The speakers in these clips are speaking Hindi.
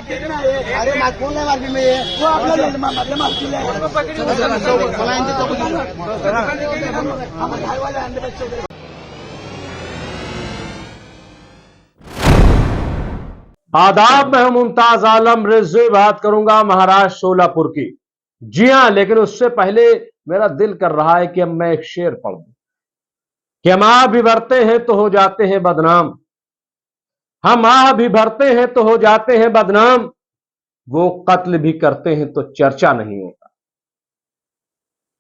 अरे कोण नाही मारली मी आदाब, मैं हूं मुमताज आलम रिजवी। बात करूंगा महाराष्ट्र सोलापुर की। जी हां, लेकिन उससे पहले मेरा दिल कर रहा है कि अब मैं एक शेर पढ़ दूं कि हम आह भी भरते हैं तो हो जाते हैं बदनाम, हम आह भी भरते हैं तो हो जाते हैं बदनाम, वो कत्ल भी करते हैं तो चर्चा नहीं होता।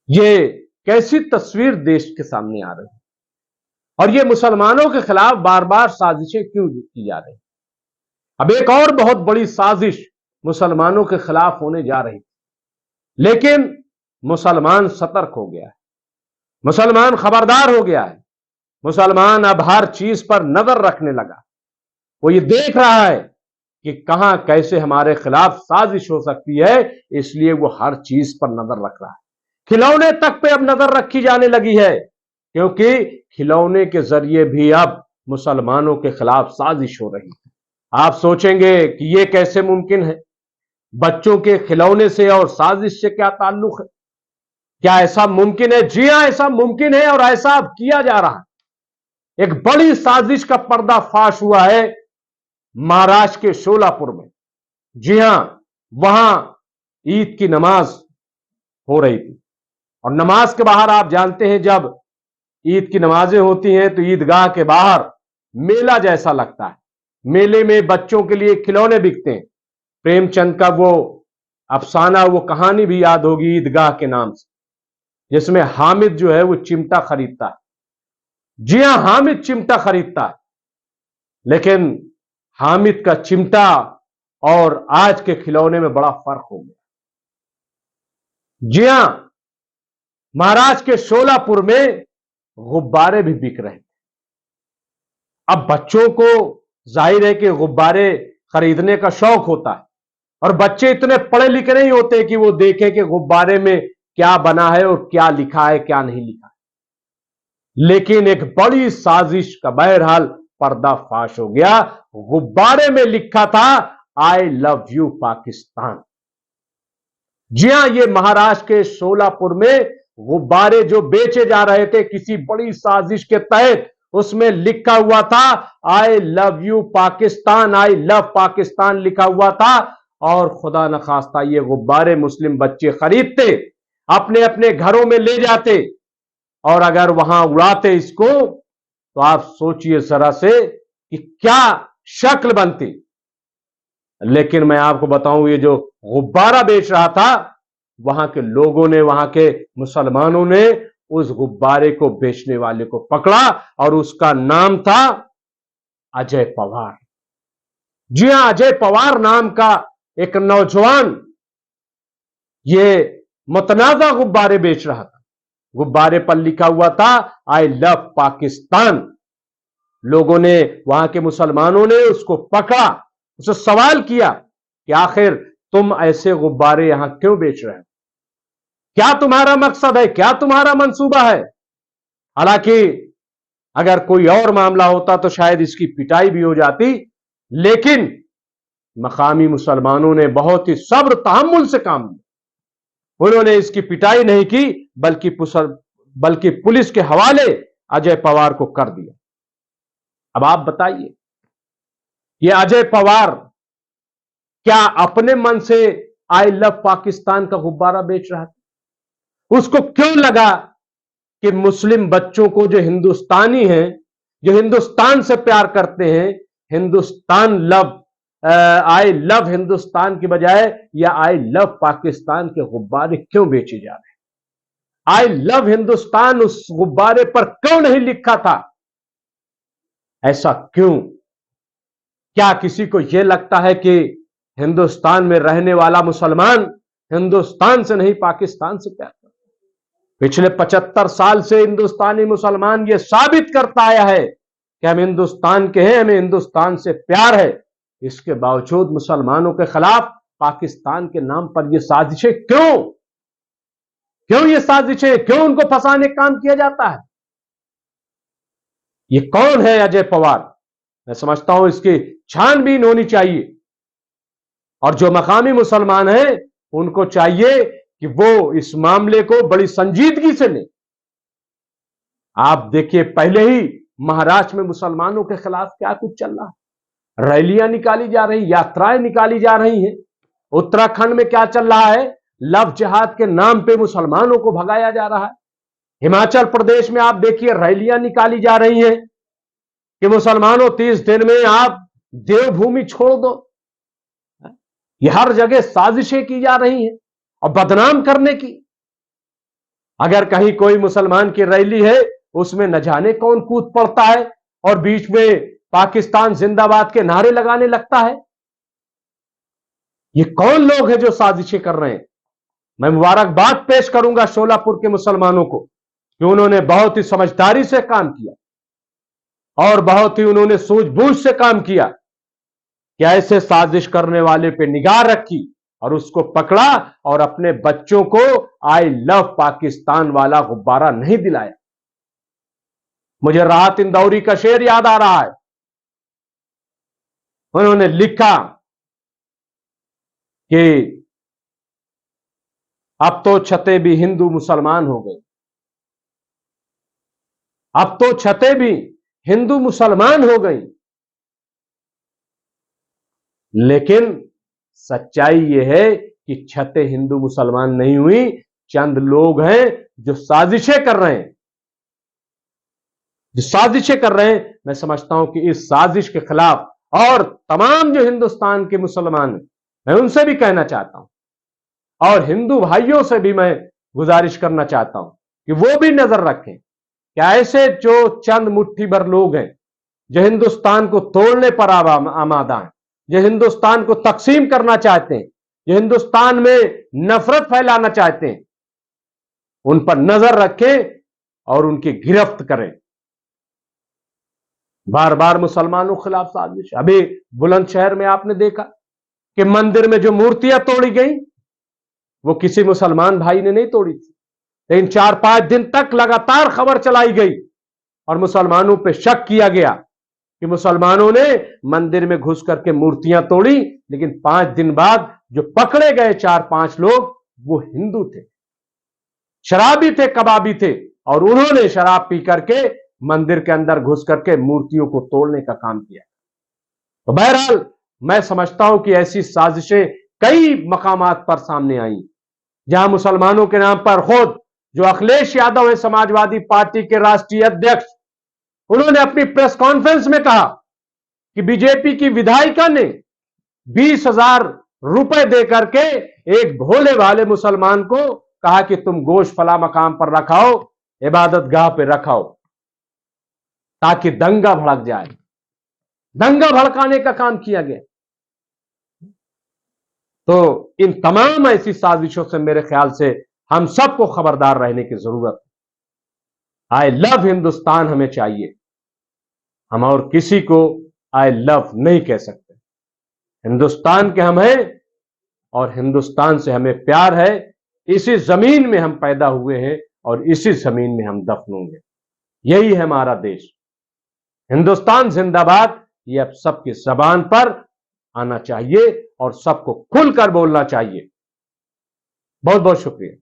ये कैसी तस्वीर देश के सामने आ रही है, और ये मुसलमानों के खिलाफ बार बार साजिशें क्यों की जा रही है। अब एक और बहुत बड़ी साजिश मुसलमानों के खिलाफ होने जा रही, लेकिन मुसलमान सतर्क हो गया है, मुसलमान खबरदार हो गया है, मुसलमान अब हर चीज पर नजर रखने लगा। वो ये देख रहा है कि कहां कैसे हमारे खिलाफ साजिश हो सकती है, इसलिए वो हर चीज पर नजर रख रहा है। खिलौने तक पे अब नजर रखी जाने लगी है, क्योंकि खिलौने के जरिए भी अब मुसलमानों के खिलाफ साजिश हो रही है। आप सोचेंगे कि यह कैसे मुमकिन है, बच्चों के खिलौने से और साजिश से क्या ताल्लुक है, क्या ऐसा मुमकिन है? जी हां, ऐसा मुमकिन है और ऐसा अब किया जा रहा है। एक बड़ी साजिश का पर्दाफाश हुआ है महाराष्ट्र के सोलापुर में। जी हां, वहां ईद की नमाज हो रही थी, और नमाज के बाहर आप जानते हैं जब ईद की नमाजें होती हैं तो ईदगाह के बाहर मेला जैसा लगता है। मेले में बच्चों के लिए खिलौने बिकते हैं। प्रेमचंद का वो अफसाना, वो कहानी भी याद होगी ईदगाह के नाम से, जिसमें हामिद जो है वो चिमटा खरीदता है। जी हां, हामिद चिमटा खरीदता है, लेकिन हामिद का चिमटा और आज के खिलौने में बड़ा फर्क हो गया। जी हां, महाराष्ट्र के सोलापुर में गुब्बारे भी बिक रहे थे। अब बच्चों को जाहिर है कि गुब्बारे खरीदने का शौक होता है, और बच्चे इतने पढ़े लिखे नहीं होते कि वो देखें कि गुब्बारे में क्या बना है और क्या लिखा है क्या नहीं लिखा है। लेकिन एक बड़ी साजिश का बहरहाल पर्दाफाश हो गया। गुब्बारे में लिखा था आई लव यू पाकिस्तान। जी हां, ये महाराष्ट्र के सोलापुर में गुब्बारे जो बेचे जा रहे थे किसी बड़ी साजिश के तहत, उसमें लिखा हुआ था I love you Pakistan, I love Pakistan लिखा हुआ था। और खुदा न खास्ता ये गुब्बारे मुस्लिम बच्चे खरीदते, अपने अपने घरों में ले जाते, और अगर वहां उड़ाते इसको, तो आप सोचिए जरा से कि क्या शक्ल बनती। लेकिन मैं आपको बताऊं, ये जो गुब्बारा बेच रहा था, वहां के लोगों ने, वहां के मुसलमानों ने उस गुब्बारे को बेचने वाले को पकड़ा, और उसका नाम था अजय पवार। जी हां, अजय पवार नाम का एक नौजवान ये मुतनाज़ा गुब्बारे बेच रहा था। गुब्बारे पर लिखा हुआ था आई लव पाकिस्तान। लोगों ने, वहां के मुसलमानों ने उसको पकड़ा, उससे सवाल किया कि आखिर तुम ऐसे गुब्बारे यहां क्यों बेच रहे हो, क्या तुम्हारा मकसद है, क्या तुम्हारा मंसूबा है। हालांकि अगर कोई और मामला होता तो शायद इसकी पिटाई भी हो जाती, लेकिन मकामी मुसलमानों ने बहुत ही सब्र तहम्मुल से काम लिया। उन्होंने इसकी पिटाई नहीं की, बल्कि पुलिस के हवाले अजय पवार को कर दिया। अब आप बताइए, ये अजय पवार क्या अपने मन से आई लव पाकिस्तान का गुब्बारा बेच रहा था? उसको क्यों लगा कि मुस्लिम बच्चों को, जो हिंदुस्तानी हैं, जो हिंदुस्तान से प्यार करते हैं, Hindustan love, I love Hindustan की बजाय या आई लव पाकिस्तान के गुब्बारे क्यों बेचे जा रहे हैं? आई लव हिंदुस्तान उस गुब्बारे पर क्यों नहीं लिखा था? ऐसा क्यों? क्या किसी को यह लगता है कि हिंदुस्तान में रहने वाला मुसलमान हिंदुस्तान से नहीं पाकिस्तान से प्यार करता? पिछले 75 साल से हिंदुस्तानी मुसलमान यह साबित करता आया है कि हम हिंदुस्तान के हैं, हमें हिंदुस्तान से प्यार है। इसके बावजूद मुसलमानों के खिलाफ पाकिस्तान के नाम पर यह साजिशें क्यों? क्यों ये साजिशें? क्यों उनको फंसाने का काम किया जाता है? ये कौन है अजय पवार? मैं समझता हूं इसकी छानबीन होनी चाहिए। और जो मकामी मुसलमान हैं उनको चाहिए कि वो इस मामले को बड़ी संजीदगी से लें। आप देखिए, पहले ही महाराष्ट्र में मुसलमानों के खिलाफ क्या कुछ चल रहा है, रैलियां निकाली जा रही, यात्राएं निकाली जा रही हैं। उत्तराखंड में क्या चल रहा है, लव जिहाद के नाम पे मुसलमानों को भगाया जा रहा है। हिमाचल प्रदेश में आप देखिए रैलियां निकाली जा रही हैं कि मुसलमानों 30 दिन में आप देवभूमि छोड़ दो। ये हर जगह साजिशें की जा रही हैं और बदनाम करने की। अगर कहीं कोई मुसलमान की रैली है उसमें न जाने कौन कूद पड़ता है और बीच में पाकिस्तान जिंदाबाद के नारे लगाने लगता है। ये कौन लोग हैं जो साजिशें कर रहे हैं? मैं मुबारकबाद पेश करूंगा शोलापुर के मुसलमानों को कि उन्होंने बहुत ही समझदारी से काम किया और बहुत ही उन्होंने सूझबूझ से काम किया कि ऐसे साजिश करने वाले पे निगाह रखी और उसको पकड़ा और अपने बच्चों को आई लव पाकिस्तान वाला गुब्बारा नहीं दिलाया। मुझे राहत इंदौरी का शेर याद आ रहा है। उन्होंने लिखा कि अब तो छतें भी हिंदू मुसलमान हो गई, अब तो छतें भी हिंदू मुसलमान हो गई। लेकिन सच्चाई यह है कि छतें हिंदू मुसलमान नहीं हुई, चंद लोग हैं जो साजिशें कर रहे हैं, जो साजिशें कर रहे हैं। मैं समझता हूं कि इस साजिश के खिलाफ और तमाम जो हिंदुस्तान के मुसलमान हैं, मैं उनसे भी कहना चाहता हूं और हिंदू भाइयों से भी मैं गुजारिश करना चाहता हूं कि वो भी नजर रखें कि ऐसे जो चंद मुट्ठी भर लोग हैं जो हिंदुस्तान को तोड़ने पर आमादा हैं, जो हिंदुस्तान को तकसीम करना चाहते हैं, जो हिंदुस्तान में नफरत फैलाना चाहते हैं, उन पर नजर रखें और उनकी गिरफ्त करें। बार बार मुसलमानों के खिलाफ साजिश। अभी बुलंदशहर में आपने देखा कि मंदिर में जो मूर्तियां तोड़ी गई वो किसी मुसलमान भाई ने नहीं तोड़ी थी, लेकिन 4-5 दिन तक लगातार खबर चलाई गई और मुसलमानों पर शक किया गया कि मुसलमानों ने मंदिर में घुस करके मूर्तियां तोड़ी। लेकिन 5 दिन बाद जो पकड़े गए 4-5 लोग वो हिंदू थे, शराबी थे, कबाबी थे और उन्होंने शराब पी करके मंदिर के अंदर घुस करके मूर्तियों को तोड़ने का काम किया। तो बहरहाल मैं समझता हूं कि ऐसी साजिशें कई मकामात पर सामने आई जहां मुसलमानों के नाम पर खुद जो अखिलेश यादव है समाजवादी पार्टी के राष्ट्रीय अध्यक्ष, उन्होंने अपनी प्रेस कॉन्फ्रेंस में कहा कि बीजेपी की विधायिका ने 20,000 रुपए देकर के एक भोले वाले मुसलमान को कहा कि तुम गोश्त फला मकाम पर रखाओ, इबादत गाह पे रखाओ, ताकि दंगा भड़क जाए। दंगा भड़काने का काम किया गया। तो इन तमाम ऐसी साजिशों से मेरे ख्याल से हम सबको खबरदार रहने की जरूरत है। आई लव हिंदुस्तान हमें चाहिए, हम और किसी को आई लव नहीं कह सकते। हिंदुस्तान के हम हैं और हिंदुस्तान से हमें प्यार है। इसी जमीन में हम पैदा हुए हैं और इसी जमीन में हम दफन होंगे। यही है हमारा देश। हिंदुस्तान जिंदाबाद, ये अब सबकी जबान पर आना चाहिए और सबको खुलकर बोलना चाहिए। बहुत बहुत शुक्रिया।